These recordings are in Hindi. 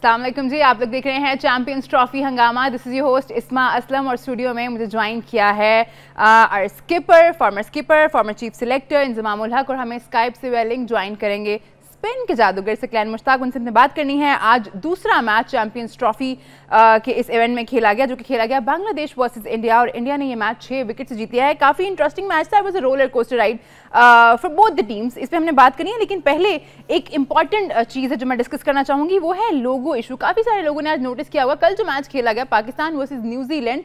अस्सलाम वालेकुम जी, आप लोग देख रहे हैं चैंपियंस ट्रॉफी हंगामा। This is your host Isma Aslam और स्टूडियो में मुझे ज्वाइन किया है our skipper, former chief selector Inzamam ul Haq, और हमें स्काइप से वे लिंक ज्वाइन करेंगे स्पेन के जादूगर से क्लैन मुश्ताक। उनसे हमने बात करनी है। आज दूसरा मैच चैंपियंस ट्रॉफी के इस इवेंट में खेला गया, जो कि खेला गया बांग्लादेश वर्सेस इंडिया, और इंडिया ने ये मैच 6 विकेट से जीत लिया है। काफी इंटरेस्टिंग मैच था, it was a roller coaster ride for both the teams. इस पर हमने बात करनी है, लेकिन पहले एक इंपॉर्टेंट चीज है जो मैं डिस्कस करना चाहूंगी, वो है लोगो इशू। काफी सारे लोगों ने आज नोटिस किया होगा, कल जो मैच खेला गया पाकिस्तान वर्सेस न्यूजीलैंड,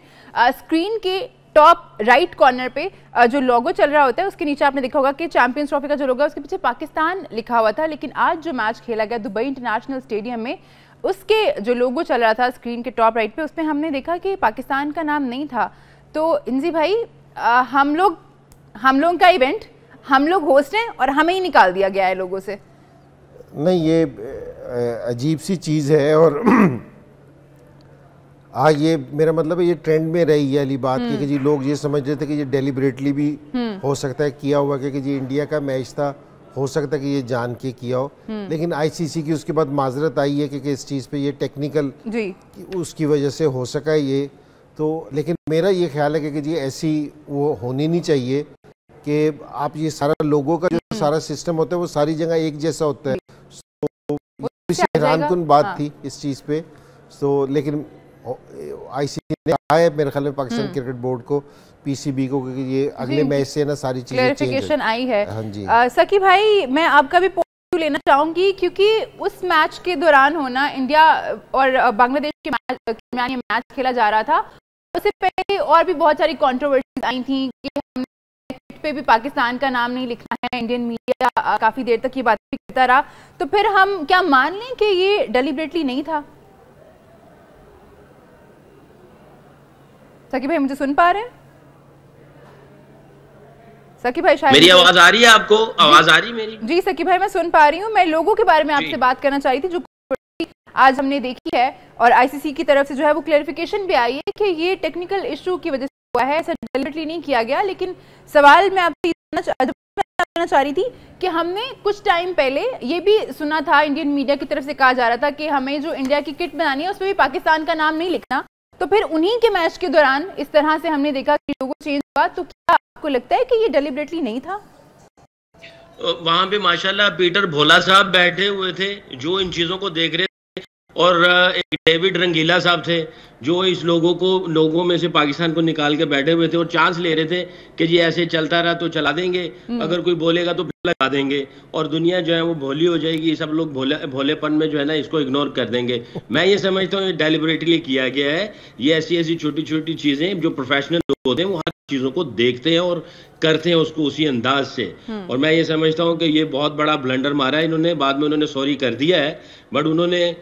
स्क्रीन के टॉप राइट कॉर्नर पे जो लोगो चल रहा होता है उसके नीचे आपने देखा होगा कि चैंपियंस ट्रॉफी का जो लोगो है उसके पीछे पाकिस्तान लिखा हुआ था। लेकिन आज जो मैच खेला गया दुबई इंटरनेशनल स्टेडियम में, उसके जो लोगो चल रहा था स्क्रीन के टॉप राइट पे, उसमें हमने देखा कि पाकिस्तान का नाम नहीं था। तो इंजी भाई, हम लोग का इवेंट, हम लोग होस्ट हैं और हमें ही निकाल दिया गया है लोगों से। नहीं, ये अजीब सी चीज़ है। और ये मेरा मतलब है ये ट्रेंड में रही है वाली बात कि जी लोग ये समझ रहे थे कि ये डेलिबरेटली भी हो सकता है किया हुआ, कि जी इंडिया का मैच था, हो सकता है कि ये जान के किया हो। लेकिन आईसीसी की उसके बाद माजरत आई है कि इस चीज़ पे ये टेक्निकल उसकी वजह से हो सका है ये तो। लेकिन मेरा ये ख्याल है कि जी ऐसी वो होनी नहीं चाहिए कि आप ये सारा लोगों का जो सारा सिस्टम होता है वो सारी जगह एक जैसा होता है। तो हैरानकुन बात थी इस चीज़ पे। तो लेकिन आईसीसी ने कहा है मेरे ख्याल में पाकिस्तान क्रिकेट बोर्ड को, पीसीबी को, कि ये अगले मैच से ना सारी चीजें क्लैरिफिकेशन आई है। हाँ जी। सकी भाई, मैं आपका भी पॉइंट लेना चाहूंगी, क्योंकि उस मैच के दौरान होना इंडिया और बांग्लादेश के मैच खेला जा रहा था, उससे पहले और भी बहुत सारी कंट्रोवर्सीज आई थी कि हमने पे भी पाकिस्तान का नाम नहीं लिखना है। इंडियन मीडिया काफी देर तक ये बात करता रहा। तो फिर हम क्या मान लें कि ये डेलिबरेटली नहीं था? सकी भाई, मुझे सुन पा रहे हैं? सकी भाई, शायद मेरी आवाज आ रही है आपको? आवाज आ रही है मेरी? जी सकी भाई, मैं सुन पा रही हूँ। मैं लोगों के बारे में आपसे बात करना चाह रही थी जो आज हमने देखी है, और आईसीसी की तरफ से जो है वो क्लैरिफिकेशन भी आई है कि ये टेक्निकल इशू की वजह से हुआ है, ऐसा डेलिबरेटली नहीं किया गया। लेकिन सवाल मैं आपसे करना चाह रही थी कि हमने कुछ टाइम पहले ये भी सुना था, इंडियन मीडिया की तरफ से कहा जा रहा था कि हमें जो इंडिया की किट बनानी है उसमें भी पाकिस्तान का नाम नहीं लिखना। तो फिर उन्हीं के मैच के दौरान इस तरह से हमने देखा कि लोगो चेंज हुआ। तो क्या आपको लगता है कि ये डेलिबरेटली नहीं था? वहां पे माशाल्लाह पीटर भोला साहब बैठे हुए थे जो इन चीजों को देख रहे थे, और एक डेविड रंगीला साहब थे जो इस लोगों में से पाकिस्तान को निकाल के बैठे हुए थे और चांस ले रहे थे कि जी ऐसे चलता रहा तो चला देंगे, अगर कोई बोलेगा तो फिर लगा देंगे, और दुनिया जो है वो भोली हो जाएगी, सब लोग भोलेपन में जो है ना इसको इग्नोर कर देंगे। मैं ये समझता हूँ डेलिबरेटली किया गया है। ये ऐसी छोटी छोटी चीजें जो प्रोफेशनल लोग होते हैं वो हर चीजों को देखते हैं और करते हैं उसको उसी अंदाज से। और मैं ये समझता हूँ कि ये बहुत बड़ा ब्लंडर मारा है इन्होंने। बाद में उन्होंने सॉरी कर दिया है, बट उन्होंने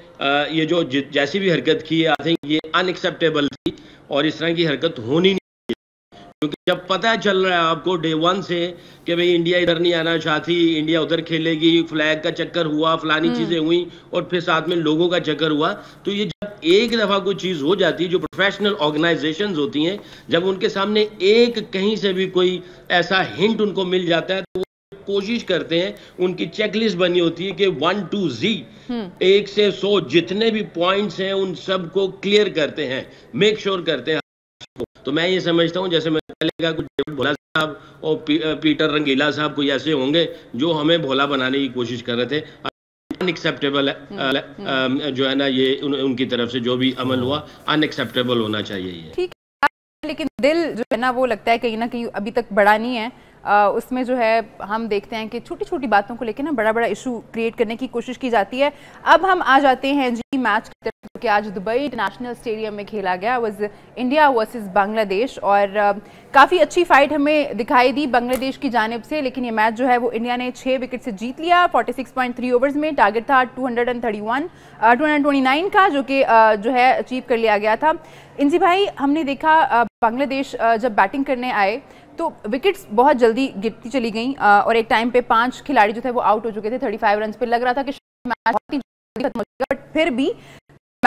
ये जो जैसी भी हरकत की है, आई थिंक ये अनएक्सेप्टेबल थी और इस तरह की हरकत होनी नहीं, क्योंकि जब पता चल रहा है आपको डे वन से कि भाई इंडिया इधर नहीं आना चाहती, इंडिया उधर खेलेगी, फ्लैग का चक्कर हुआ, फलानी चीजें हुई, और फिर साथ में लोगों का चक्कर हुआ। तो ये जब एक दफा कोई चीज हो जाती है, जो प्रोफेशनल ऑर्गेनाइजेशंस होती हैं, जब उनके सामने एक कहीं से भी कोई ऐसा हिंट उनको मिल जाता है तो कोशिश करते हैं, उनकी चेकलिस्ट बनी होती है कि 1 to Z 1 से 100 जितने भी पॉइंट्स हैं उन सब को क्लियर करते हैं, मेक श्योर करते हैं। तो मैं ये समझता हूँ, जैसे मैंने पहले कहा, कुछ डेविड भोला साहब और पीटर रंगीला साहब कोई ऐसे होंगे जो हमें भोला बनाने की कोशिश कर रहे थे। अनएक्सेप्टेबल है जो है ना, ये उनकी तरफ से जो भी अमल हुआ अनएक्सेप्टेबल होना चाहिए ये। ठीक है, लेकिन दिल जो है ना वो लगता है कहीं ना कहीं अभी तक बड़ा नहीं है। उसमें जो है हम देखते हैं कि छोटी छोटी बातों को लेकर ना बड़ा बड़ा इशू क्रिएट करने की कोशिश की जाती है। अब हम आ जाते हैं जी मैच की तरफ, कि आज दुबई इंटरनेशनल स्टेडियम में खेला गया, वाज इंडिया वर्सेस बांग्लादेश, और काफ़ी अच्छी फाइट हमें दिखाई दी बांग्लादेश की जानिब से। लेकिन ये मैच जो है वो इंडिया ने 6 विकेट से जीत लिया 46.3 ओवर्स में। टारगेट था 229 का, जो कि जो है अचीव कर लिया गया था। इंजी भाई, हमने देखा बांग्लादेश जब बैटिंग करने आए तो विकेट्स बहुत जल्दी गिरती चली गई, और एक टाइम पे 5 खिलाड़ी जो थे वो आउट हो चुके थे 35 रन पे। लग रहा था कि मैच बहुत ही जल्दी खत्म हो जाएगा, बट फिर भी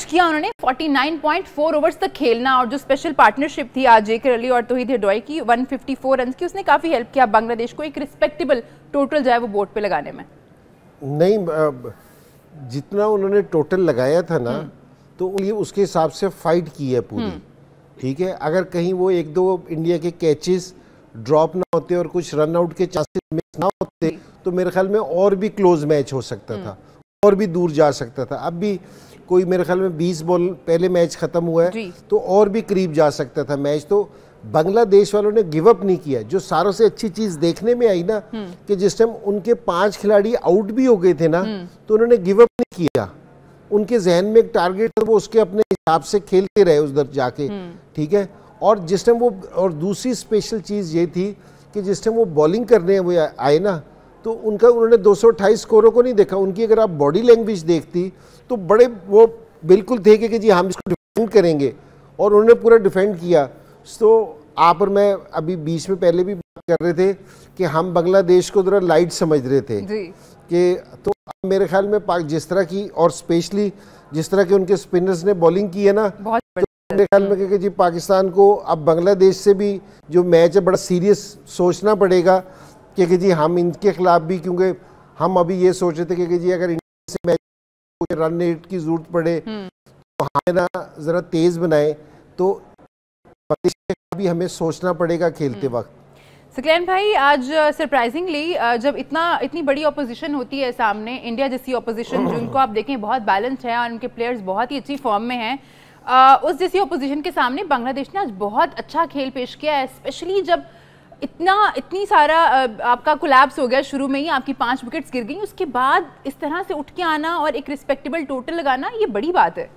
किया उन्होंने 49.4 ओवर्स तक खेलना, और जो स्पेशल पार्टनरशिप थी आज जेकर अली और तौहीद हिरडोई की 154 रन की, उसने काफी हेल्प किया बांग्लादेश को एक रिस्पेक्टेबल टोटल जो है वो बोर्ड पे लगाने में। नहीं, जितना उन्होंने टोटल लगाया था ना, तो ये उसके हिसाब से फाइट की है पूरी, ठीक है। अगर कहीं वो एक दो इंडिया के कैचेस ड्रॉप ना होते और कुछ रन आउट के चांसेस मिस ना होते, तो मेरे ख्याल में और भी क्लोज मैच हो सकता था, और भी दूर जा सकता था। अब भी कोई मेरे ख्याल में 20 बॉल पहले मैच खत्म हुआ है, तो और भी करीब जा सकता था मैच। तो बांग्लादेश वालों ने गिव अप नहीं किया। जो सारों से अच्छी चीज देखने में आई ना, कि जिस टाइम उनके 5 खिलाड़ी आउट भी हो गए थे ना, तो उन्होंने गिव अप नहीं किया। उनके जहन में एक टारगेट था, वो उसके अपने हिसाब से खेलते रहे उधर जाके, ठीक है। और जिस टाइम वो, और दूसरी स्पेशल चीज ये थी कि जिस टाइम वो बॉलिंग करने वो आए ना, तो उन्होंने 228 स्कोरों को नहीं देखा। उनकी अगर आप बॉडी लैंग्वेज देखती तो बड़े वो बिल्कुल थे कि जी हम इसको डिफेंड करेंगे, और उन्होंने पूरा डिफेंड किया। तो आप और मैं अभी बीच में पहले भी बात कर रहे थे कि हम बांग्लादेश को थोड़ा लाइट समझ रहे थे कि, तो मेरे ख्याल में जिस तरह की, और स्पेशली जिस तरह के उनके स्पिनर्स ने बॉलिंग की है ना, तो मेरे ख्याल में कि जी पाकिस्तान को अब बांग्लादेश से भी जो मैच है बड़ा सीरियस सोचना पड़ेगा कि जी हम इनके खिलाफ भी, क्योंकि हम अभी ये सोच रहे थे कि जी अगर इंडिया से मैच रन रेट की जरूरत पड़े तो हमें ना जरा तेज बनाए, तो भी हमें सोचना पड़ेगा खेलते वक्त। सकलैन भाई, आज सरप्राइजिंगली जब इतनी बड़ी ऑपोजिशन होती है सामने, इंडिया जैसी ऑपोजिशन जिनको आप देखें बहुत बैलेंस्ड है और उनके प्लेयर्स बहुत ही अच्छी फॉर्म में हैं, उस जैसी ऑपोजिशन के सामने बांग्लादेश ने आज बहुत अच्छा खेल पेश किया है। स्पेशली जब इतनी सारा आपका कोलैप्स हो गया, शुरू में ही आपकी 5 विकेट्स गिर गई, उसके बाद इस तरह से उठ के आना और एक रिस्पेक्टेबल टोटल लगाना, ये बड़ी बात है।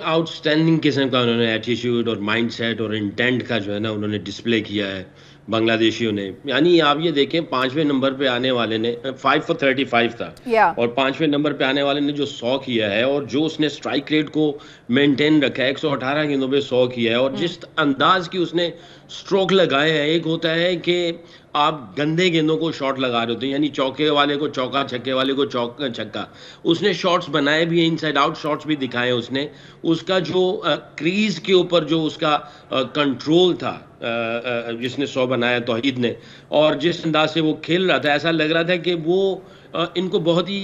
आउटस्टैंडिंग किस्म का उन्होंने एटीट्यूड और माइंडसेट और इंटेंट का जो है ना उन्होंने डिस्प्ले किया है बांग्लादेशियों ने। यानी आप ये देखें, 5वें नंबर पे आने वाले ने 5 for 35 था, और 5वें नंबर पे आने वाले ने जो 100 किया है, और जो उसने स्ट्राइक रेट को मेंटेन रखा है, 118 गेंदों पे 100 किया है, और जिस अंदाज की उसने स्ट्रोक लगाए हैं, एक होता है कि आप गंदे गेंदों को शॉट लगा रहे होते हैं, यानी चौके वाले को चौका, छक्के वाले को छक्का। उसने शॉट्स बनाए भी, इनसाइड आउट शॉट्स भी दिखाए उसने। उसका जो क्रीज के ऊपर जो उसका कंट्रोल था, जिसने 100 बनाया तौहीद ने, और जिस अंदाज से वो खेल रहा था, ऐसा लग रहा था कि वो इनको बहुत ही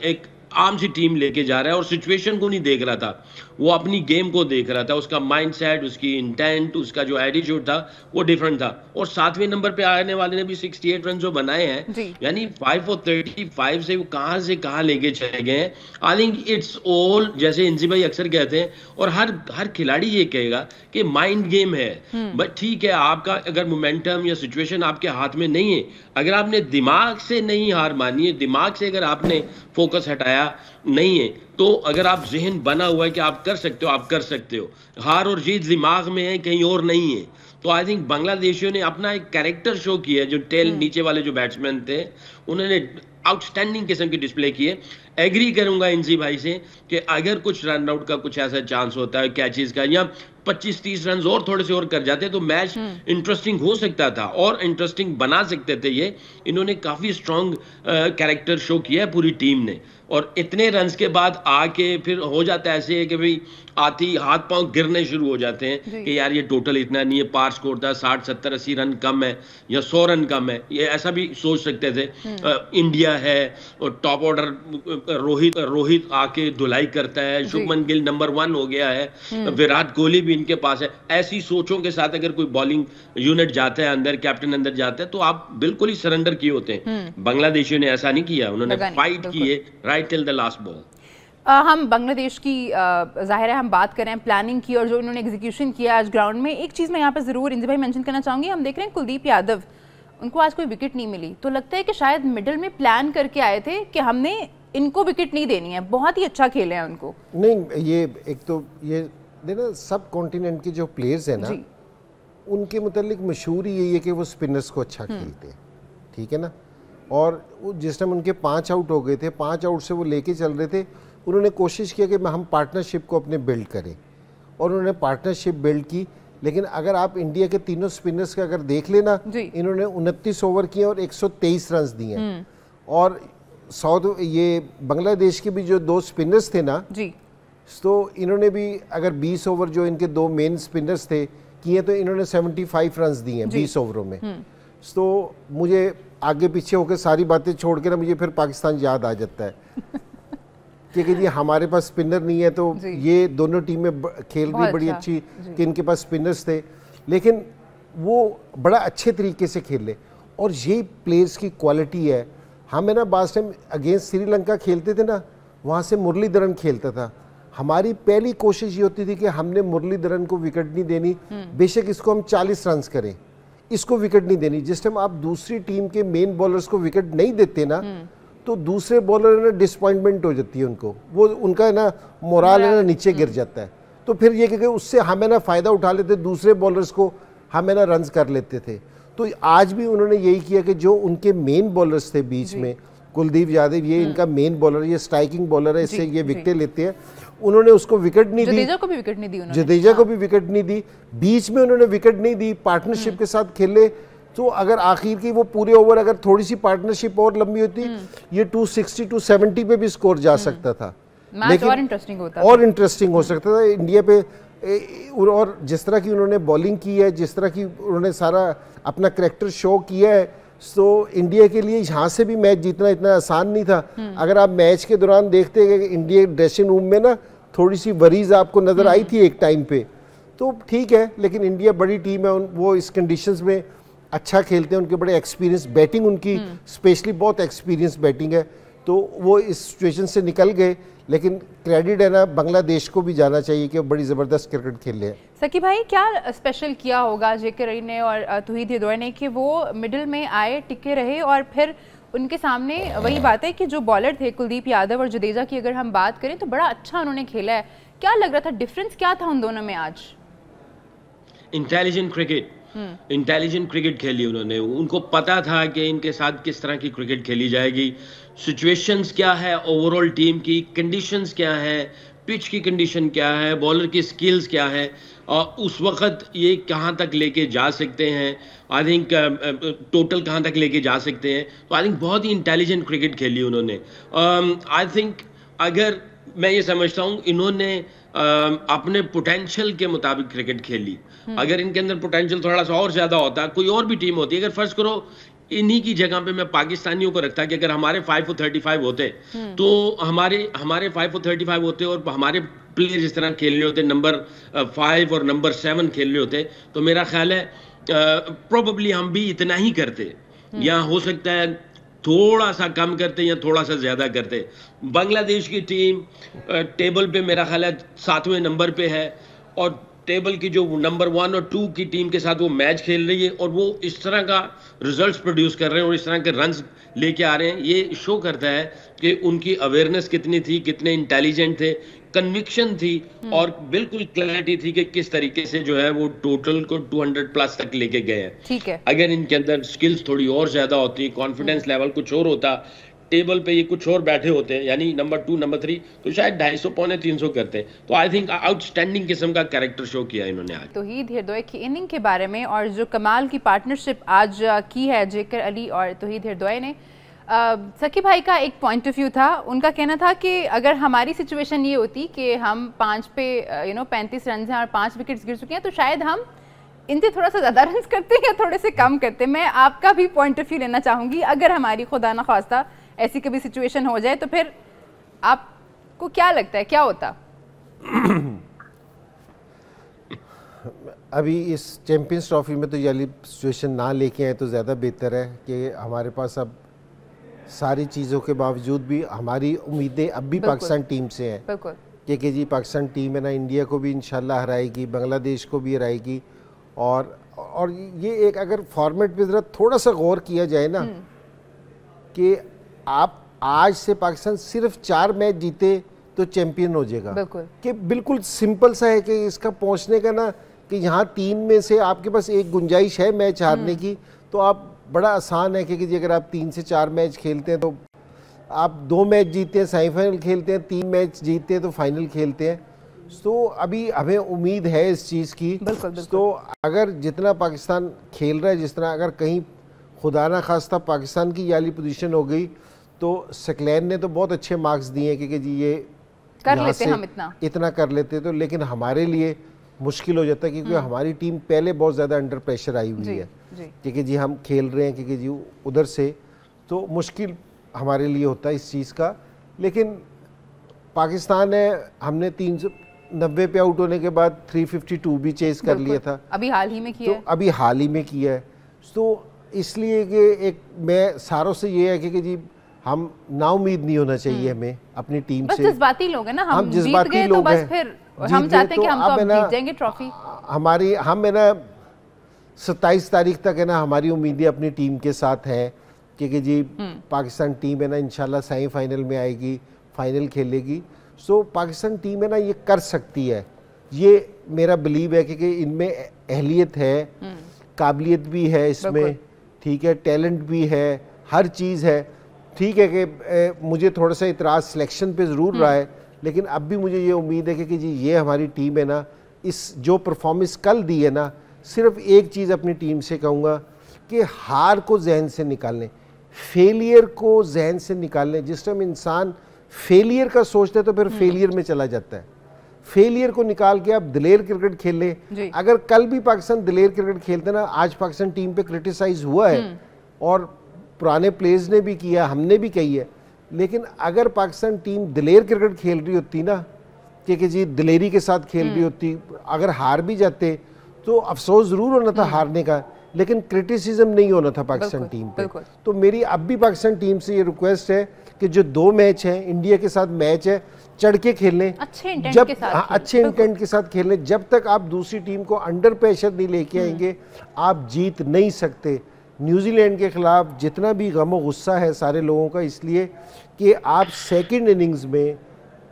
एक आम सी टीम लेके जा रहा है, और सिचुएशन को नहीं देख रहा था, वो अपनी गेम को देख रहा था। उसका माइंडसेट, उसकी इंटेंट, उसका जो एटीट्यूड था वो डिफरेंट था। और 7वें नंबर पे आने वाले ने भी 68 रन जो बनाए हैं, यानी 5 for 35 से वो कहां से कहां लेके चले गए हैं। आई थिंक इट्स ऑल, जैसे इंजी भाई अक्सर कहते हैं, और हर खिलाड़ी ये कहेगा कि माइंड गेम है। बट ठीक है, आपका अगर मोमेंटम या सिचुएशन आपके हाथ में नहीं है, अगर आपने दिमाग से नहीं हार मानी है, दिमाग से अगर आपने फोकस हटाया नहीं है, तो अगर आप जहन बना हुआ है कि आप कर सकते हो, आप कर सकते हो। हार और जीत दिमाग में है, कहीं और नहीं है। तो आई थिंक बांग्लादेशियों ने अपना एक कैरेक्टर शो किया है। जो टेल नीचे वाले जो बैट्समैन थे, उन्होंने आउटस्टैंडिंग किस्म की डिस्प्ले की है। एग्री करूंगा इंजी भाई से कि अगर कुछ रन आउट का कुछ ऐसा चांस होता है, कैचेस का, या 25-30 रन और थोड़े से और कर जाते तो मैच इंटरेस्टिंग हो सकता था, और इंटरेस्टिंग बना सकते थे ये। इन्होंने काफी स्ट्रॉन्ग कैरेक्टर शो किया है पूरी टीम ने, और इतने रन्स के बाद आके फिर हो जाता है ऐसे कि भाई आती हाथ पांव गिरने शुरू हो जाते हैं कि यार ये टोटल इतना नहीं है, पार स्कोर था 60, 70, 80 रन कम है या 100 रन कम है, ये ऐसा भी सोच सकते थे। इंडिया है और टॉप ऑर्डर रोहित आके धुलाई करता है, शुभमन गिल नंबर 1 हो गया है, विराट कोहली भी इनके पास है। ऐसी सोचों के साथ अगर कोई बॉलिंग यूनिट जाता है अंदर, कैप्टन अंदर जाता है, तो आप बिल्कुल ही सरेंडर किए होते हैं। बांग्लादेशियों ने ऐसा नहीं किया, उन्होंने फाइट की है right till the last ball. हम बांग्लादेश की जाहिर है हम बात करें प्लानिंग की और जो इन्होंने एग्जीक्यूशन किया आज ग्राउंड में, एक चीज़ मैं यहाँ पे ज़रूर इंजी भाई मेंशन करना चाहूँगी। हम देख रहे हैं कुलदीप यादव, उनको आज कोई विकेट नहीं मिली, तो लगता है कि शायद मिडिल में प्लान करके आए थे कि हमने इनको विकेट नहीं देनी है। बहुत ही अच्छा खेले हैं उनको। नहीं, ये एक तो ये देखना, सब कॉन्टिनेंट के जो प्लेयर्स हैं ना, उनके मुतालिक मशहूर यही है कि वो स्पिनर्स को अच्छा खेलते हैं, ठीक है ना। और जिस टाइम उनके 5 आउट हो गए थे, 5 आउट से वो लेके चल रहे थे, उन्होंने कोशिश किया कि हम पार्टनरशिप को अपने बिल्ड करें, और उन्होंने पार्टनरशिप बिल्ड की। लेकिन अगर आप इंडिया के तीनों स्पिनर्स का अगर देख लेना, इन्होंने 29 ओवर किए और 123 रन दिए। और ये बांग्लादेश के भी जो 2 स्पिनर्स थे ना, तो इन्होंने भी अगर 20 ओवर जो इनके 2 मेन स्पिनर्स थे किए, तो इन्होंने 75 रन दिए हैं 20 ओवरों में। तो मुझे आगे पीछे होकर सारी बातें छोड़ के ना, मुझे फिर पाकिस्तान याद आ जाता है। क्योंकि जी हमारे पास स्पिनर नहीं है, तो ये दोनों टीमें खेल रही बड़ी अच्छी कि इनके पास स्पिनर्स थे, लेकिन वो बड़ा अच्छे तरीके से खेले और यही प्लेयर्स की क्वालिटी है। हमें ना बास टाइम अगेंस्ट श्रीलंका खेलते थे ना, वहाँ से मुरलीधरन खेलता था, हमारी पहली कोशिश ये होती थी कि हमने मुरलीधरन को विकेट नहीं देनी, बेशक इसको हम 40 रन करें, इसको विकेट नहीं देनी। जिस टाइम आप दूसरी टीम के मेन बॉलर्स को विकेट नहीं देते ना, तो दूसरे बॉलर है ना डिसअपॉइंटमेंट हो जाती है उनको, वो उनका है ना मोराल है ना नीचे गिर जाता है। तो फिर ये कि उससे हमें ना फ़ायदा उठा लेते, दूसरे बॉलर्स को हमें ना रन्स कर लेते थे। तो आज भी उन्होंने यही किया कि जो उनके मेन बॉलर्स थे बीच में, कुलदीप यादव ये इनका मेन बॉलर, ये स्ट्राइकिंग बॉलर है, इससे ये विकेटें लेते हैं, उन्होंने उसको विकेट नहीं दी, जडेजा को भी विकेट नहीं दी उन्होंने, जडेजा को भी विकेट नहीं दी, बीच में उन्होंने विकेट नहीं दी, पार्टनरशिप के साथ खेले। तो अगर आखिर की वो पूरे ओवर अगर थोड़ी सी पार्टनरशिप और लंबी होती, ये 260 270 पे भी स्कोर जा सकता था, लेकिन और इंटरेस्टिंग होता, और इंटरेस्टिंग हो सकता था इंडिया पे। और जिस तरह की उन्होंने बॉलिंग की है, जिस तरह की उन्होंने सारा अपना करैक्टर शो किया है, तो इंडिया के लिए यहाँ से भी मैच जीतना इतना आसान नहीं था। अगर आप मैच के दौरान देखते कि इंडिया ड्रेसिंग रूम में ना थोड़ी सी वरीज आपको नजर आई थी एक टाइम पे, तो ठीक है, लेकिन इंडिया बड़ी टीम है, वो इस कंडीशंस में अच्छा खेलते हैं, उनके बड़े एक्सपीरियंस बैटिंग, उनकी स्पेशली बहुत एक्सपीरियंस बैटिंग है, तो वो इस सिचुएशन से निकल गए। लेकिन क्रेडिट है ना बांग्लादेश को भी जाना चाहिए कि बड़ी ज़बरदस्त क्रिकेट खेले हैं। सकी भाई, क्या स्पेशल किया होगा जेके रई ने और तौहीद हिरदोई ने कि वो मिडिल में आए, टिके रहे, और फिर उनके सामने वही बात है कि जो बॉलर थे कुलदीप यादव और जडेजा की अगर हम बात करें तो बड़ा अच्छा उन्होंने खेला है। क्या लग रहा था, डिफरेंस क्या था उन दोनों में आज? इंटेलिजेंट क्रिकेट, इंटेलिजेंट क्रिकेट खेली उन्होंने। उनको पता था कि इनके साथ किस तरह की क्रिकेट खेली जाएगी, सिचुएशंस क्या है, ओवरऑल टीम की कंडीशंस क्या है, पिच की कंडीशन क्या है, बॉलर की स्किल्स क्या है, और उस वक्त ये कहाँ तक लेके जा सकते हैं, आई थिंक टोटल कहाँ तक लेके जा सकते हैं। तो आई थिंक बहुत ही इंटेलिजेंट क्रिकेट खेली उन्होंने। आई थिंक अगर मैं ये समझता हूँ इन्होंने अपने पोटेंशियल के मुताबिक क्रिकेट खेली। अगर इनके अंदर पोटेंशियल थोड़ा सा और ज्यादा होता, कोई और भी टीम होती, अगर फर्ज करो इन्हीं की जगह पे मैं पाकिस्तानियों को रखता कि अगर हमारे 5 for 35 होते तो हमारे 5 for 35 होते और हमारे प्लेयर जिस तरह खेल रहे होते, नंबर 5 और नंबर 7 खेल रहे होते, तो मेरा ख्याल है प्रोबेबली हम भी इतना ही करते, या हो सकता है थोड़ा सा कम करते या थोड़ा सा ज्यादा करते। बांग्लादेश की टीम टेबल पे मेरा ख्याल है 7वें नंबर पे है, और टेबल की जो नंबर 1 और 2 की टीम के साथ वो मैच खेल रही है, और वो इस तरह का रिजल्ट्स प्रोड्यूस कर रहे हैं और इस तरह के रन्स लेके आ रहे हैं। ये शो करता है कि उनकी अवेयरनेस कितनी थी, कितने इंटेलिजेंट थे, कन्विक्शन थी और बिल्कुल क्लैरिटी थी कि किस तरीके से जो है वो टोटल को 200 प्लस तक लेके गए हैं। ठीक है, अगर इनके अंदर स्किल्स थोड़ी और ज्यादा होती, कॉन्फिडेंस लेवल कुछ और होता, टेबल पे ये कुछ और बैठे होते हैं, यानी नंबर 2 नंबर 3, तो शायद 250 पौने 300 करते हैं। तो आई थिंक आउटस्टैंडिंग किस्म का कैरेक्टर शो किया इन्होंने आज। तौहीद हिरदोई की इनिंग के बारे में और जो कमाल की पार्टनरशिप आज की है जेकर अली और तौहीद हिरदोई ने, सकी भाई का एक पॉइंट ऑफ व्यू था, उनका कहना था कि अगर हमारी सिचुएशन ये होती कि हम 5 पे 35 रन हैं और 5 विकेट्स गिर चुके हैं, तो शायद हम इनसे थोड़ा सा ज़्यादा रन करते या थोड़े से कम करते। मैं आपका भी पॉइंट ऑफ व्यू लेना चाहूँगी, अगर हमारी खुदा ना ख्वास्ता ऐसी कभी सिचुएशन हो जाए तो फिर आपको क्या लगता है क्या होता? अभी इस चैंपियंस ट्रॉफी में तो ये वाली सिचुएशन ना लेके आए तो ज़्यादा बेहतर है कि हमारे पास अब सारी चीज़ों के बावजूद भी हमारी उम्मीदें अब भी पाकिस्तान टीम से हैं। बिल्कुल, कि जी पाकिस्तान टीम है ना, इंडिया को भी इंशाल्लाह हराएगी, बांग्लादेश को भी हराएगी। और ये एक अगर फॉर्मेट पे ज़रा थोड़ा सा गौर किया जाए ना कि आप आज से पाकिस्तान सिर्फ 4 मैच जीते तो चैंपियन हो जाएगा। बिल्कुल, कि बिल्कुल सिंपल सा है कि इसका पहुंचने का ना, कि यहाँ 3 में से आपके पास एक गुंजाइश है मैच हारने की, तो आप बड़ा आसान है कि अगर आप 3 से 4 मैच खेलते हैं तो आप 2 मैच जीतते हैं सेमीफाइनल खेलते हैं, 3 मैच जीतते हैं तो फाइनल खेलते हैं। तो अभी हमें उम्मीद है इस चीज़ की। बिल्कुल। तो अगर जितना पाकिस्तान खेल रहा है, जिस तरह अगर कहीं खुदा ना खास्ता पाकिस्तान की याली पोजीशन हो गई तो सकलैन ने तो बहुत अच्छे मार्क्स दिए हैं कि जी ये कर लेते हम इतना कर लेते तो, लेकिन हमारे लिए मुश्किल हो जाता है क्योंकि हमारी टीम पहले बहुत ज़्यादा अंडर प्रेशर आई हुई है क्योंकि जी हम खेल रहे हैं क्योंकि जी उधर से, तो मुश्किल हमारे लिए होता है इस चीज़ का। लेकिन पाकिस्तान है, हमने 390 पे आउट होने के बाद 352 भी चेस कर लिया था, अभी हाल ही में किया तो है। अभी हाल ही में किया है। तो इसलिए कि एक मैं सारों से ये है कि जी हम नाउमीद नहीं होना चाहिए हमें अपनी टीम बस से। जज्बाती लोग हैं ना, हम जीत जज्बाती गए तो लोग बस हैं, फिर जीत हम गए चाहते हैं कि हम तो अब है अब ना, जीत जाएंगे ट्रॉफी। हम है ना 27 तारीख तक है ना हमारी उम्मीदें अपनी टीम के साथ है कि जी पाकिस्तान टीम है ना इंशाल्लाह सेमीफाइनल में आएगी, फाइनल खेलेगी। सो पाकिस्तान टीम है ना ये कर सकती है, ये मेरा बिलीव है कि इनमें अहलियत है, काबिलियत भी है इसमें, ठीक है, टैलेंट भी है, हर चीज़ है। ठीक है कि मुझे थोड़ा सा इतराज़ सिलेक्शन पे ज़रूर रहा है, लेकिन अब भी मुझे ये उम्मीद है कि जी ये हमारी टीम है ना, इस जो परफॉर्मेंस कल दी है ना, सिर्फ एक चीज़ अपनी टीम से कहूँगा कि हार को जहन से निकालें, फेलियर को जहन से निकालें। जिस टाइम इंसान फेलियर का सोचता है तो फिर फेलियर में चला जाता है। फेलियर को निकाल के आप दिलेर क्रिकेट खेल लें। अगर कल भी पाकिस्तान दिलेर क्रिकेट खेलते ना, आज पाकिस्तान टीम पे क्रिटिसाइज हुआ है और पुराने प्लेयर्स ने भी किया, हमने भी कही है, लेकिन अगर पाकिस्तान टीम दिलेर क्रिकेट खेल रही होती ना, कि जी दिलेरी के साथ खेल रही होती, अगर हार भी जाते तो अफसोस ज़रूर होना था हारने का, लेकिन क्रिटिसिज्म नहीं होना था पाकिस्तान टीम पे। तो मेरी अब भी पाकिस्तान टीम से ये रिक्वेस्ट है कि जो 2 मैच हैं, इंडिया के साथ मैच है, चढ़ के खेलने, अच्छे इंटेंट जब के साथ अच्छे इंटेंट के साथ खेलने। जब तक आप दूसरी टीम को अंडर प्रेशर नहीं लेके आएंगे, आप जीत नहीं सकते। न्यूजीलैंड के खिलाफ जितना भी गम गुस्सा है सारे लोगों का, इसलिए कि आप सेकंड इनिंग्स में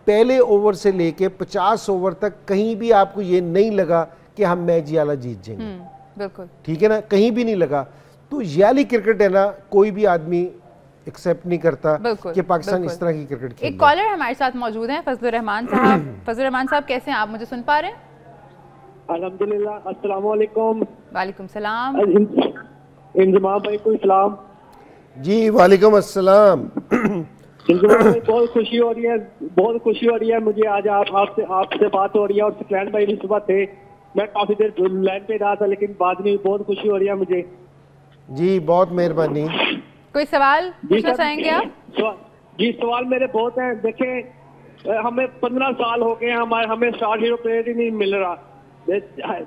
पहले ओवर से लेके 50 ओवर तक कहीं भी आपको ये नहीं लगा कि हम मैच ये वाला जीत जाएंगे। बिल्कुल ठीक है ना, कहीं भी नहीं लगा। तो ये वाली क्रिकेट है ना, कोई भी आदमी एक्सेप्ट नहीं करता कि पाकिस्तान इस तरह की क्रिकेट खेले। एक कॉलर हमारे साथ मौजूद हैं, फजलुर रहमान साहब। फजलुर रहमान साहब कैसे हैं आप, मुझे सुन पा रहे हैं? अल्हम्दुलिल्लाह, अस्सलाम वालेकुम। वालेकुम सलाम। इंजमाम भाई को सलाम। जी वालेकुम अस्सलाम। इंजमाम भाई बहुत खुशी हो रही है, बहुत खुशी हो रही है मुझे आज आपसे बात हो रही है। और सुकैन भाई भी सुबह थे, मैं काफी देर लाइन पे रहा था, लेकिन बाद में बहुत खुशी हो रही है मुझे। जी बहुत मेहरबानी। कोई सवाल पूछना चाहेंगे आप? जी सवाल मेरे बहुत हैं। देखें, हमें 15 साल हो गए, हमें स्टार हीरो प्लेयर ही नहीं मिल रहा।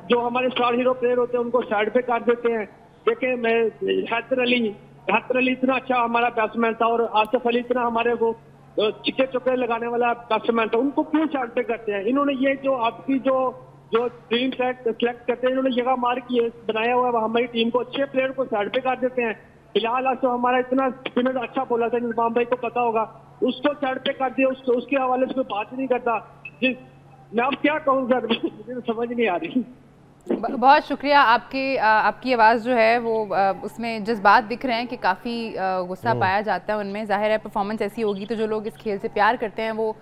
जो हमारे स्टार हीरो प्लेयर होते हैं उनको साइड पे कर देते हैं। देखें, मैं हैदर अली इतना अच्छा हमारा बैट्समैन था, और आसिफ अली इतना हमारे वो चिक्के चौके लगाने वाला बैट्समैन था, उनको क्यों साइड पे करते हैं? इन्होंने ये जो आपकी जो टीम सेलेक्ट करते हैं, इन्होंने जगह मार की बनाया हुआ है हमारी टीम को, अच्छे प्लेयर को साइड पे कर देते हैं। फिलहाल आज तो हमारा इतना स्पिनर अच्छा बोला था, निजाम भाई को पता होगा, उसको साइड पे कर दिया, उसके हवाले से कोई बात नहीं करता। मैं अब क्या कहूँ सर, मुझे तो समझ नहीं आ रही। बहुत शुक्रिया। आपकी आवाज़ जो है वो उसमें जज्बात दिख रहे हैं कि काफ़ी गुस्सा पाया जाता है उनमें। जाहिर है परफॉर्मेंस ऐसी होगी तो जो लोग इस खेल से प्यार करते हैं वो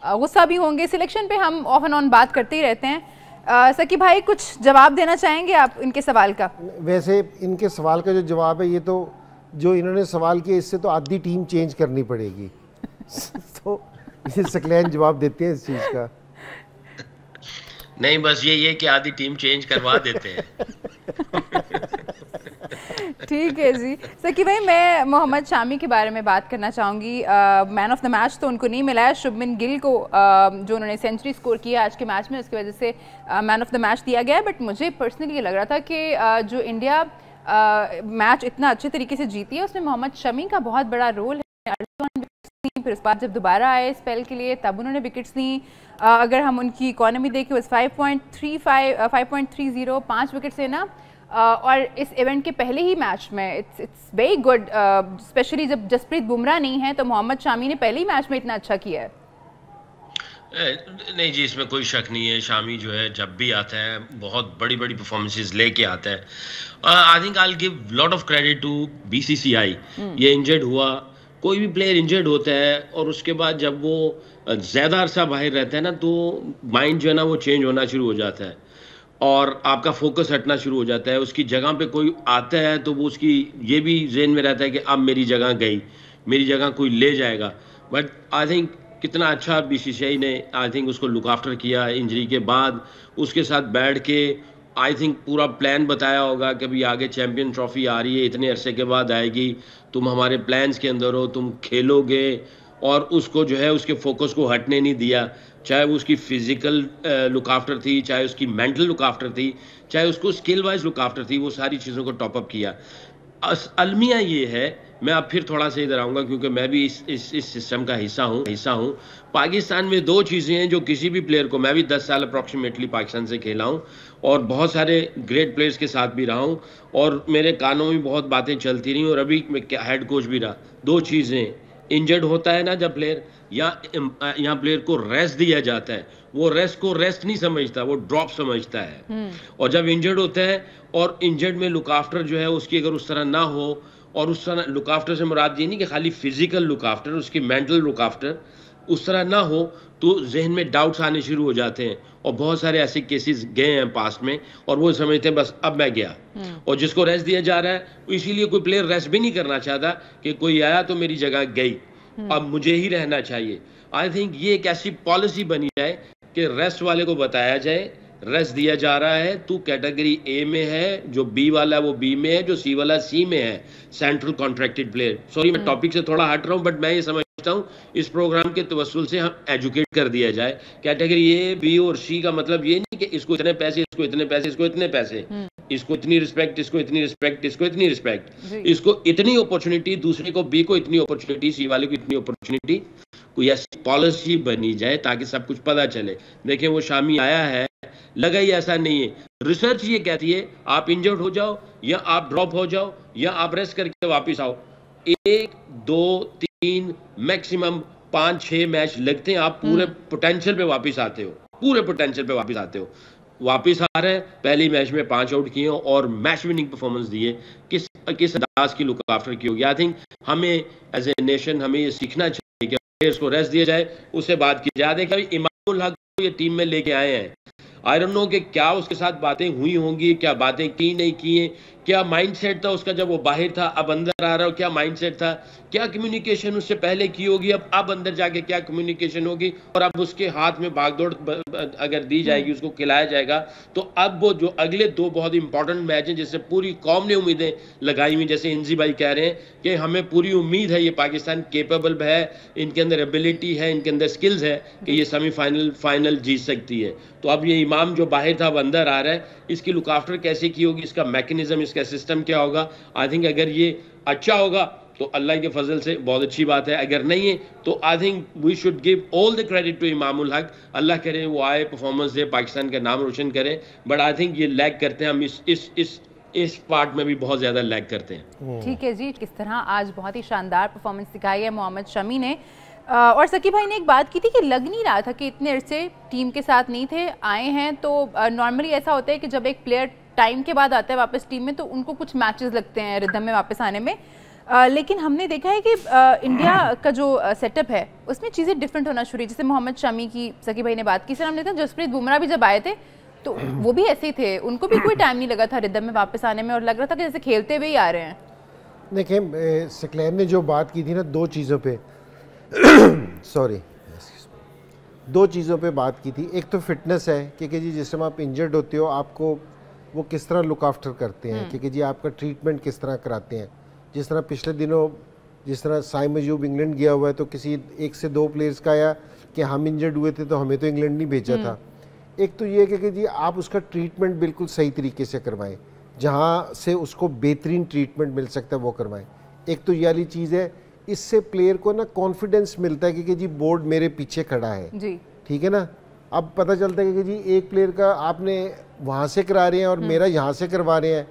गुस्सा भी होंगे। सिलेक्शन पे हम ऑफ एंड ऑन बात करते ही रहते हैं। सकी भाई कुछ जवाब देना चाहेंगे आप इनके सवाल का? वैसे इनके सवाल का जो जवाब है, ये तो जो इन्होंने सवाल किया इससे तो आधी टीम चेंज करनी पड़ेगी। तो ये सकलैन जवाब देते हैं इस चीज़ का। नहीं, बस ये कि आधी टीम चेंज करवा देते हैं। ठीक है जी। सकी भाई, मैं मोहम्मद शामी के बारे में बात करना चाहूँगी। मैन ऑफ द मैच तो उनको नहीं मिला है, शुभमन गिल को जो उन्होंने सेंचुरी स्कोर किया आज के मैच में, उसकी वजह से मैन ऑफ द मैच दिया गया है। बट मुझे पर्सनली ये लग रहा था कि जो इंडिया मैच इतना अच्छे तरीके से जीती है उसमें मोहम्मद शमी का बहुत बड़ा रोल है। फिर उस बाद जब दोबारा आए स्पेल के लिए तब उन्होंने विकेट्स ली। अगर हम उनकी इकोनॉमी देखें, 5.30 5 विकेट्स लेना, और इस इवेंट के पहले ही मैच में इट्स वेरी गुड, स्पेशली जब जसप्रीत बुमराह नहीं है तो मोहम्मद शामी ने पहले ही मैच में इतना अच्छा किया है। नहीं जी, इसमें कोई शक नहीं है। शामी जो है जब भी आता है बहुत बड़ी बड़ी परफॉर्मेंसेस लेके आता है। I think I will give lot of credit to BCCI. ये इंजर्ड हुआ, कोई भी प्लेयर इंजर्ड होता है और उसके बाद जब वो ज़्यादा अरसा बाहर रहता है ना, तो माइंड जो है ना वो चेंज होना शुरू हो जाता है और आपका फोकस हटना शुरू हो जाता है। उसकी जगह पे कोई आता है तो वो उसकी ये भी ज़हन में रहता है कि अब मेरी जगह गई, मेरी जगह कोई ले जाएगा। बट आई थिंक कितना अच्छा बीसीसीआई ने आई थिंक उसको लुक आफ्टर किया इंजरी के बाद। उसके साथ बैठ के आई थिंक पूरा प्लान बताया होगा कि भाई आगे चैंपियन ट्रॉफी आ रही है, इतने अरसे के बाद आएगी, तुम हमारे प्लान्स के अंदर हो, तुम खेलोगे और उसको जो है उसके फोकस को हटने नहीं दिया, चाहे वो उसकी फिजिकल लुक आफ्टर थी, चाहे उसकी मेंटल लुक आफ्टर थी, चाहे उसको स्किल वाइज लुक आफ्टर थी, वो सारी चीज़ों को टॉप अप किया। अलमिया ये है, मैं अब फिर थोड़ा सा इधर आऊँगा क्योंकि मैं भी इस सिस्टम का हिस्सा हूँ। पाकिस्तान में दो चीज़ें हैं जो किसी भी प्लेयर को, मैं भी 10 साल अप्रॉक्सीमेटली पाकिस्तान से खेला हूँ और बहुत सारे ग्रेट प्लेयर्स के साथ भी रहा हूँ और मेरे कानों में बहुत बातें चलती रही और अभी मैं हेड कोच भी रहा। दो चीज़ें, इंजर्ड होता है ना जब प्लेयर, या यहाँ प्लेयर को रेस्ट दिया जाता है, वो रेस्ट को रेस्ट नहीं समझता, वो ड्रॉप समझता है। और जब इंजर्ड होता है और इंजर्ड में लुक आफ्टर जो है उसकी अगर उस तरह ना हो, और उस तरह लुक आफ्टर से मुराद ये नहीं कि खाली फिजिकल लुक आफ्टर, उसकी मेंटल लुक आफ्टर उस तरह ना हो तो जहन में डाउट्स आने शुरू हो जाते हैं। और बहुत सारे ऐसे केसेस गए हैं पास्ट में और वो समझते हैं बस अब मैं गया। और जिसको रेस्ट दिया जा रहा है, इसीलिए कोई प्लेयर रेस्ट भी नहीं करना चाहता कि कोई आया तो मेरी जगह गई, अब मुझे ही रहना चाहिए। आई थिंक ये एक ऐसी पॉलिसी बनी जाए कि रेस्ट वाले को बताया जाए रेस्ट दिया जा रहा है, तू कैटेगरी ए में है, जो बी वाला है वो बी में है, जो सी वाला सी में है, सेंट्रल कॉन्ट्रैक्टेड प्लेयर। सॉरी मैं टॉपिक से थोड़ा हट रहा हूँ, बट मैं ये समझता हूँ इस प्रोग्राम के तवस्सुल से हम एजुकेट कर दिया जाए। कैटेगरी ए, बी और सी का मतलब ये नहीं कि इसको इतने पैसे, इसको इतने पैसे, इसको इतने पैसे, इसको इतनी रिस्पेक्ट, इसको इतनी रिस्पेक्ट, इसको इतनी रिस्पेक्ट, इसको इतनी अपॉर्चुनिटी, दूसरे को बी को इतनी अपॉर्चुनिटी, सी वाले को इतनी अपॉर्चुनिटी। कोई ऐसी पॉलिसी बनी जाए ताकि सब कुछ पता चले। देखिए वो शामी आया है, लगा ही ऐसा नहीं है। रिसर्च ये कहती है आप इंजर्ड हो जाओ या आप ड्रॉप हो जाओ या आप रेस्ट करके वापस आओ, 1, 2, 3 मैक्सिमम 5-6 मैच लगते हैं, आप पूरे पोटेंशियल पे वापस आते हो, पूरे पोटेंशियल पे वापस आते हो। वापस आ रहे हैं, पहली मैच में 5 आउट किए और मैच विनिंग परफॉर्मेंस दिए, किस अंदाज की लुक आफ्टर की होगी। आई थिंक हमें एज ए नेशन हमें ये सीखना चाहिए कि प्लेयर्स को रेस्ट दिया जाए, उससे बात की जाए। देखिए इमामुल हक को ये टीम में लेके आए हैं, आई डोंट नो कि क्या उसके साथ बातें हुई होंगी, क्या बातें की नहीं की हैं, क्या माइंडसेट था उसका जब वो बाहर था, अब अंदर आ रहा हो क्या माइंडसेट था, क्या कम्युनिकेशन उससे पहले की होगी, अब अंदर जाके क्या कम्युनिकेशन होगी। और अब उसके हाथ में भागदौड़ अगर दी जाएगी, उसको खिलाया जाएगा, तो अब वो जो अगले 2 बहुत इंपॉर्टेंट मैच हैं जिससे पूरी कौम ने उम्मीदें लगाई हुई, जैसे इंजी भाई कह रहे हैं कि हमें पूरी उम्मीद है ये पाकिस्तान केपेबल है, इनके अंदर एबिलिटी है, इनके अंदर स्किल्स है कि ये फाइनल जीत सकती है। तो अब ये इमाम जो बाहर था अब अंदर आ रहा है, इसकी लुक आफ्टर कैसे की होगी, इसका मैकेनिज्म, इसका सिस्टम क्या होगा। आई थिंक अगर ये अच्छा होगा तो अल्लाह के फजल से बहुत अच्छी बात है, अगर नहीं है तो I think we should give all the credit to Imamul Haq. अल्लाह करे वो आए, परफॉर्मेंस दे, पाकिस्तान का नाम रोशन करे। बट आई थिंक ये लैग करते हैं हम, इस पार्ट में भी बहुत ज़्यादा लैग करते हैं। ठीक है जी, किस तरह आज बहुत ही शानदार परफॉर्मेंस दिखाई है मोहम्मद शमी ने। और सकीब भाई ने एक बात की थी कि लग नहीं रहा था कि इतने अरसे टीम के साथ नहीं थे, आए हैं। तो नॉर्मली ऐसा होता है कि जब एक प्लेयर टाइम के बाद आता है वापस टीम में तो उनको कुछ मैचेस लगते हैं रिदम में वापस आने में, लेकिन हमने देखा है कि इंडिया का जो सेटअप है उसमें चीज़ें डिफरेंट होना शुरू हुई। जैसे मोहम्मद शमी की सकीब भाई ने बात की, सर हमने देखा जसप्रीत बुमराह भी जब आए थे तो वो भी ऐसे ही थे, उनको भी कोई टाइम नहीं लगा था रिदम में वापस आने में और लग रहा था कि जैसे खेलते हुए ही आ रहे हैं। देखिए सकलैन ने जो बात की थी ना, 2 चीज़ों पे सॉरी 2 चीज़ों पे बात की थी। एक तो फिटनेस है क्योंकि जी जिस समय आप इंजर्ड होते हो आपको वो किस तरह लुक आफ्टर करते हैं, क्योंकि जी आपका ट्रीटमेंट किस तरह कराते हैं। जिस तरह पिछले दिनों जिस तरह साइम अयूब इंग्लैंड गया हुआ है तो किसी 1 से 2 प्लेयर्स का आया कि हम इंजर्ड हुए थे तो हमें तो इंग्लैंड नहीं भेजा था। एक तो ये कि जी आप उसका ट्रीटमेंट बिल्कुल सही तरीके से करवाएं, जहाँ से उसको बेहतरीन ट्रीटमेंट मिल सकता है वो करवाएं। एक तो ये वाली चीज़ है, इससे प्लेयर को ना कॉन्फिडेंस मिलता है कि जी बोर्ड मेरे पीछे खड़ा है जी, ठीक है ना। अब पता चलता है कि जी एक प्लेयर का आपने वहाँ से करा रहे हैं और मेरा यहाँ से करवा रहे हैं,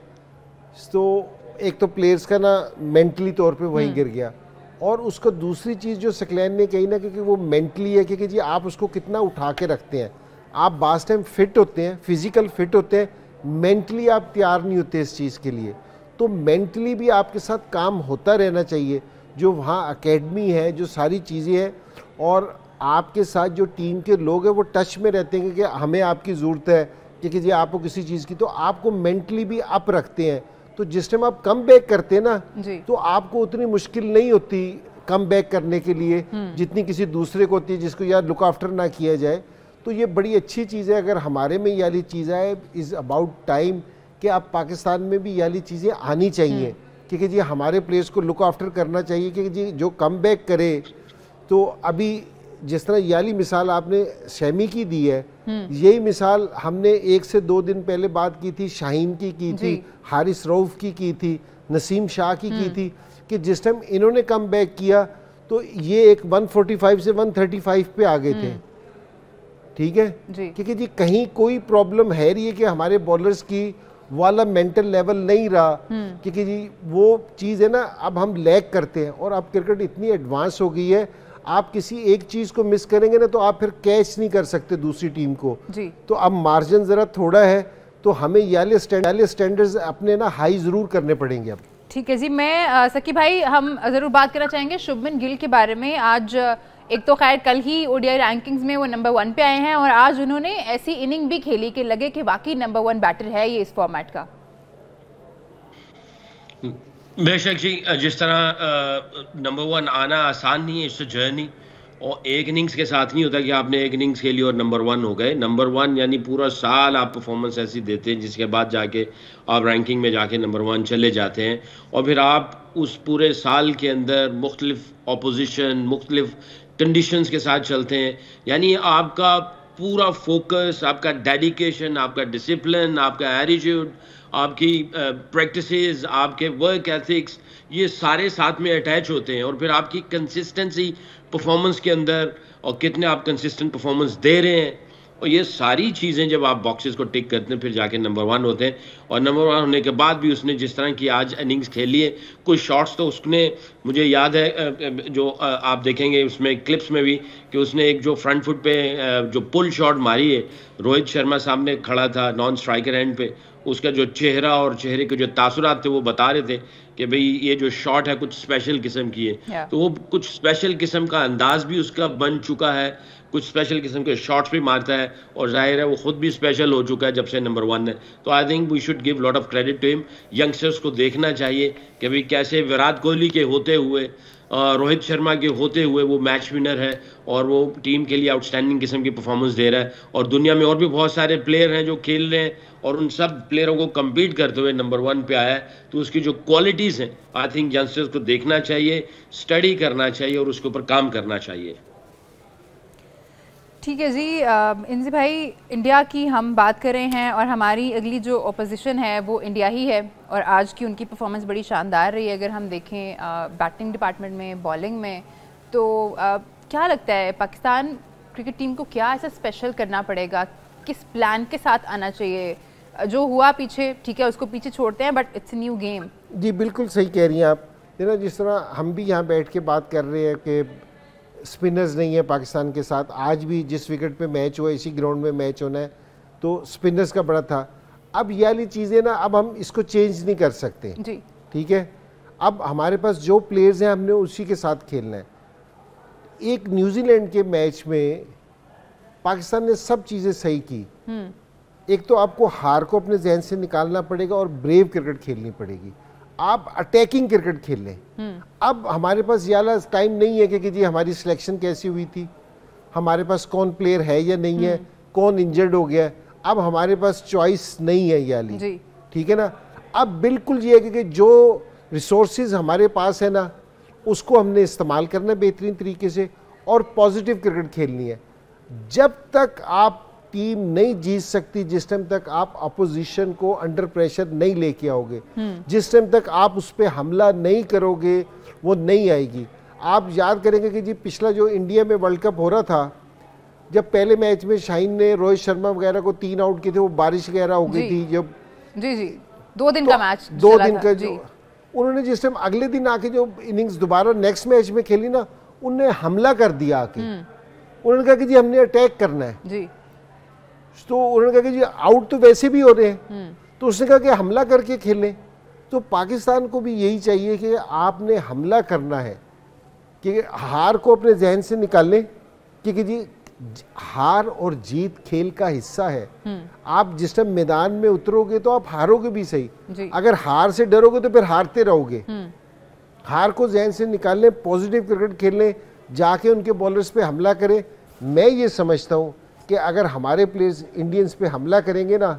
तो एक तो प्लेयर्स का ना मेंटली तौर पे वहीं गिर गया। और उसका दूसरी चीज़ जो सकलैन ने कही ना कि वो मेंटली है कि जी आप उसको कितना उठा के रखते हैं। आप बास टाइम फिट होते हैं, फिजिकल फिट होते हैं, मेंटली आप तैयार नहीं होते इस चीज़ के लिए। तो मेंटली भी आपके साथ काम होता रहना चाहिए। जो वहाँ अकेडमी है, जो सारी चीज़ें हैं और आपके साथ जो टीम के लोग हैं वो टच में रहते हैं कि हमें आपकी ज़रूरत है, क्योंकि जी आपको किसी चीज़ की, तो आपको मेंटली भी अप रखते हैं। तो जिस टाइम आप कम बैक करते हैं ना तो आपको उतनी मुश्किल नहीं होती कम बैक करने के लिए जितनी किसी दूसरे को होती है जिसको यार लुक आफ्टर ना किया जाए। तो ये बड़ी अच्छी चीज़ है। अगर हमारे में ये वाली चीज़ है, इज़ अबाउट टाइम कि अब पाकिस्तान में भी ये वाली चीज़ें आनी चाहिए, क्योंकि जी हमारे प्लेयर्स को लुक आफ्टर करना चाहिए। क्योंकि जी जो कम बैक करे तो अभी जिस तरह ये वाली मिसाल आपने शमी की दी है, यही मिसाल हमने 1 से 2 दिन पहले बात की थी, शाहीन की थी, हारिस रऊफ की थी, नसीम शाह की थी, कि जिस टाइम इन्होंने कम बैक किया तो ये एक 145 से 135 पे आ गए थे। ठीक है, क्योंकि जी कहीं कोई प्रॉब्लम है रही है कि हमारे बॉलर्स की वाला मेंटल लेवल नहीं रहा, क्योंकि जी वो चीज़ है ना, अब हम लैग करते हैं और अब क्रिकेट इतनी एडवांस हो गई है, आप किसी एक चीज़ को मिस करेंगे ना तो आप फिर कैच नहीं कर सकते दूसरी टीम को जी। तो अब मार्जिन ज़रा थोड़ा है, तो हमें याले स्टैंडर्ड्स अपने ना हाई ज़रूर करने पड़ेंगे अब। ठीक है जी, मैं सकी भाई हम ज़रूर बात करना चाहेंगे शुभमन गिल के बारे में। आज एक तो खैर कल ही ओडीआई रैंकिंग्स में वो नंबर 1 पे आए हैं और आज उन्होंने ऐसी इनिंग भी खेली कि लगे कि वाकई नंबर 1 बैटर है ये इस फॉर्मेट का। बेशक जी, जिस तरह नंबर 1 आना आसान नहीं है, इट्स अ जर्नी, और एक इनिंग्स के साथ नहीं होता कि आपने एक इनिंग्स खेली और नंबर 1 हो गए। नंबर 1 यानी पूरा साल आप परफॉर्मेंस ऐसी देते हैं जिसके बाद जाके आप रैंकिंग में जाके नंबर 1 चले जाते हैं, और फिर आप उस पूरे साल के अंदर मुख्तलिफ ऑपोजिशन, मुख्तलिफ कंडीशंस के साथ चलते हैं। यानी आपका पूरा फोकस, आपका डेडिकेशन, आपका डिसिप्लिन, आपका एटीट्यूड, आपकी प्रैक्टिसेस, आपके वर्क एथिक्स, ये सारे साथ में अटैच होते हैं, और फिर आपकी कंसिस्टेंसी परफॉर्मेंस के अंदर और कितने आप कंसिस्टेंट परफॉर्मेंस दे रहे हैं, और ये सारी चीज़ें जब आप बॉक्सेस को टिक करते हैं फिर जाके नंबर 1 होते हैं। और नंबर 1 होने के बाद भी उसने जिस तरह की आज इनिंग्स खेली है, कुछ शॉट्स तो उसने, मुझे याद है जो आप देखेंगे उसमें क्लिप्स में भी, कि उसने एक जो फ्रंट फुट पे जो पुल शॉट मारी है, रोहित शर्मा सामने खड़ा था नॉन स्ट्राइकर एंड पे, उसका जो चेहरा और चेहरे के जो तासुरात थे वो बता रहे थे कि भाई ये जो शॉट है कुछ स्पेशल किस्म की है। तो वो कुछ स्पेशल किस्म का अंदाज भी उसका बन चुका है, कुछ स्पेशल किस्म के शॉट्स भी मारता है, और जाहिर है वो खुद भी स्पेशल हो चुका है जब से नंबर 1 है। तो I think we should give lot of credit to him. Youngsters को देखना चाहिए कि भाई कैसे विराट कोहली के होते हुए, रोहित शर्मा के होते हुए वो मैच विनर है और वो टीम के लिए आउटस्टैंडिंग किस्म की परफॉर्मेंस दे रहा है, और दुनिया में और भी बहुत सारे प्लेयर हैं जो खेल रहे हैं और उन सब प्लेयरों को कम्पीट करते हुए नंबर 1 पे आया है। तो उसकी जो क्वालिटीज़ हैं, आई थिंक यंगस्टर्स को देखना चाहिए, स्टडी करना चाहिए और उसके ऊपर काम करना चाहिए। ठीक है जी, इंजी भाई, इंडिया की हम बात कर रहे हैं और हमारी अगली जो ओपोजिशन है वो इंडिया ही है, और आज की उनकी परफॉर्मेंस बड़ी शानदार रही है। अगर हम देखें बैटिंग डिपार्टमेंट में, बॉलिंग में, तो क्या लगता है पाकिस्तान क्रिकेट टीम को क्या ऐसा स्पेशल करना पड़ेगा, किस प्लान के साथ आना चाहिए? जो हुआ पीछे ठीक है, उसको पीछे छोड़ते हैं, बट इट्स न्यू गेम। जी बिल्कुल सही कह रही हैं आप। जिस तरह हम भी यहाँ बैठ के बात कर रहे हैं कि स्पिनर्स नहीं है पाकिस्तान के साथ, आज भी जिस विकेट पे मैच हुआ इसी ग्राउंड में मैच होना है, तो स्पिनर्स का बड़ा था। अब ये वाली चीज़ें ना, अब हम इसको चेंज नहीं कर सकते जी। ठीक है, अब हमारे पास जो प्लेयर्स हैं हमने उसी के साथ खेलना है। एक न्यूजीलैंड के मैच में पाकिस्तान ने सब चीज़ें सही की। एक तो आपको हार को अपने जहन से निकालना पड़ेगा और ब्रेव क्रिकेट खेलनी पड़ेगी, आप अटैकिंग क्रिकेट खेल लें। अब हमारे पास ये वाला टाइम नहीं है कि जी हमारी सिलेक्शन कैसी हुई थी, हमारे पास कौन प्लेयर है या नहीं है, कौन इंजर्ड हो गया, अब हमारे पास चॉइस नहीं है ये वाली। ठीक है ना, अब बिल्कुल ये है कि जो रिसोर्सेज हमारे पास है ना, उसको हमने इस्तेमाल करना है बेहतरीन तरीके से और पॉजिटिव क्रिकेट खेलनी है। जब तक आप टीम नहीं जीत सकती जिस टाइम तक आप अपोजिशन को अंडर प्रेशर नहीं लेके आओगे, जिस टाइम तक आप उस पर हमला नहीं करोगे, वो नहीं आएगी। आप याद करेंगे कि जी पिछला जो इंडिया में वर्ल्ड कप हो रहा था, जब पहले मैच में शाहीन ने रोहित शर्मा वगैरह को 3 आउट किए थे, वो बारिश वगैरह हो गई थी जब, जी 2 दिन का मैच, 2 दिन का जो उन्होंने जिस टाइम अगले दिन आके जो इनिंग्स दोबारा नेक्स्ट मैच में खेली ना, उनने हमला कर दिया आके। उन्होंने कहा कि जी हमने अटैक करना है जी। तो उन्होंने कहा कि जी आउट तो वैसे भी हो रहे हैं, तो उसने कहा कि हमला करके खेलें। तो पाकिस्तान को भी यही चाहिए कि आपने हमला करना है, कि हार को अपने जहन से निकालें, क्योंकि जी हार और जीत खेल का हिस्सा है। आप जिस टाइम मैदान में उतरोगे तो आप हारोगे भी सही, अगर हार से डरोगे तो फिर हारते रहोगे। हार को जहन से निकालने, पॉजिटिव क्रिकेट खेलने, जाके उनके बॉलर्स पे हमला करें। मैं ये समझता हूँ कि अगर हमारे प्लेयर्स इंडियंस पे हमला करेंगे ना,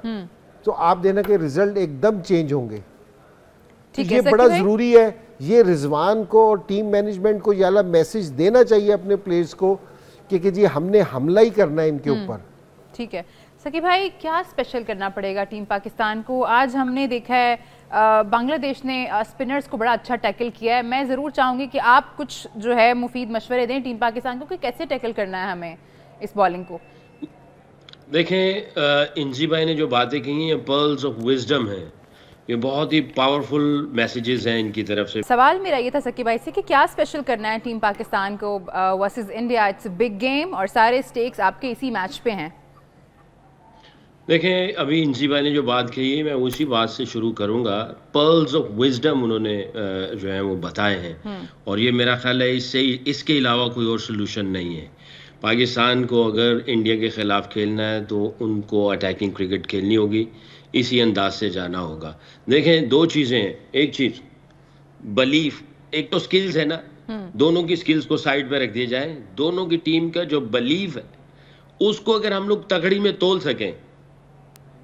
तो आप देना कि रिजल्ट एकदम चेंज होंगे। ये बड़ा जरूरी है, ये रिजवान को और टीम मैनेजमेंट को ये वाला मैसेज देना चाहिए अपने प्लेयर्स को कि जी हमने हमला ही करना है इनके ऊपर। ठीक है सकीब भाई, क्या स्पेशल करना पड़ेगा टीम पाकिस्तान को? आज हमने देखा है बांग्लादेश ने स्पिनर्स को बड़ा अच्छा टैकल किया है। मैं ज़रूर चाहूँगी कि आप कुछ जो है मुफीद मशवरे दें टीम पाकिस्तान को कि कैसे टैकल करना है हमें इस बॉलिंग को। देखें, इंजी भाई ने जो बातें कही हैं पर्ल्स ऑफ विजडम है, ये बहुत ही पावरफुल मैसेजेस हैं इनकी तरफ से। सवाल मेरा ये था सकीब भाई से कि क्या स्पेशल करना है टीम पाकिस्तान को versus India? It's big game और सारे स्टेक्स आपके इसी मैच पे हैं। देखें, अभी इंजी भाई ने जो बात कही है मैं उसी बात से शुरू करूंगा। पर्ल्स ऑफ विजडम उन्होंने जो है वो बताए हैं और ये मेरा ख्याल है इसके अलावा कोई और सोल्यूशन नहीं है। पाकिस्तान को अगर इंडिया के ख़िलाफ़ खेलना है तो उनको अटैकिंग क्रिकेट खेलनी होगी, इसी अंदाज से जाना होगा। देखें, दो चीज़ें हैं। एक चीज़ बिलीफ, एक तो स्किल्स है ना, दोनों की स्किल्स को साइड पे रख दिया जाए। दोनों की टीम का जो बिलीफ है उसको अगर हम लोग तकड़ी में तोल सकें,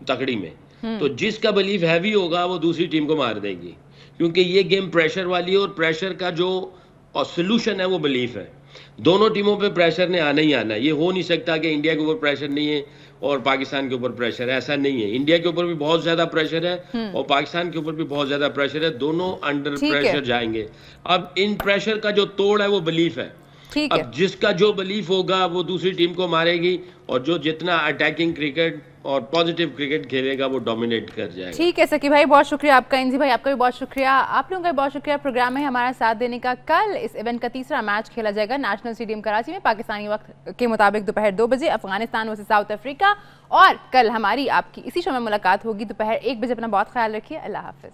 तकड़ी में, तो जिसका बिलीफ हैवी होगा वो दूसरी टीम को मार देगी, क्योंकि ये गेम प्रेशर वाली है और प्रेशर का जो सोल्यूशन है वो बिलीफ है। दोनों टीमों पे प्रेशर ने आना ही आना है। ये हो नहीं सकता कि इंडिया के ऊपर प्रेशर नहीं है और पाकिस्तान के ऊपर प्रेशर है, ऐसा नहीं है। इंडिया के ऊपर भी बहुत ज्यादा प्रेशर है और पाकिस्तान के ऊपर भी बहुत ज्यादा प्रेशर है, दोनों अंडर प्रेशर जाएंगे। अब इन प्रेशर का जो तोड़ है वो बिलीफ है। अब जिसका जो बिलीफ होगा वो दूसरी टीम को मारेगी और जो जितना अटैकिंग क्रिकेट और पॉजिटिव क्रिकेट खेलेगा वो डोमिनेट कर जाएगा। ठीक है सकीब भाई, बहुत शुक्रिया आपका। इंजी भाई आपका भी बहुत शुक्रिया। आप लोगों का भी बहुत शुक्रिया प्रोग्राम में हमारा साथ देने का। कल इस इवेंट का तीसरा मैच खेला जाएगा नेशनल स्टेडियम कराची में पाकिस्तानी वक्त के मुताबिक दोपहर 2 बजे अफगानिस्तान वर्सेस साउथ अफ्रीका। और कल हमारी आपकी इसी शो में मुलाकात होगी दोपहर 1 बजे। अपना बहुत ख्याल रखिए। अल्लाह हाफिज।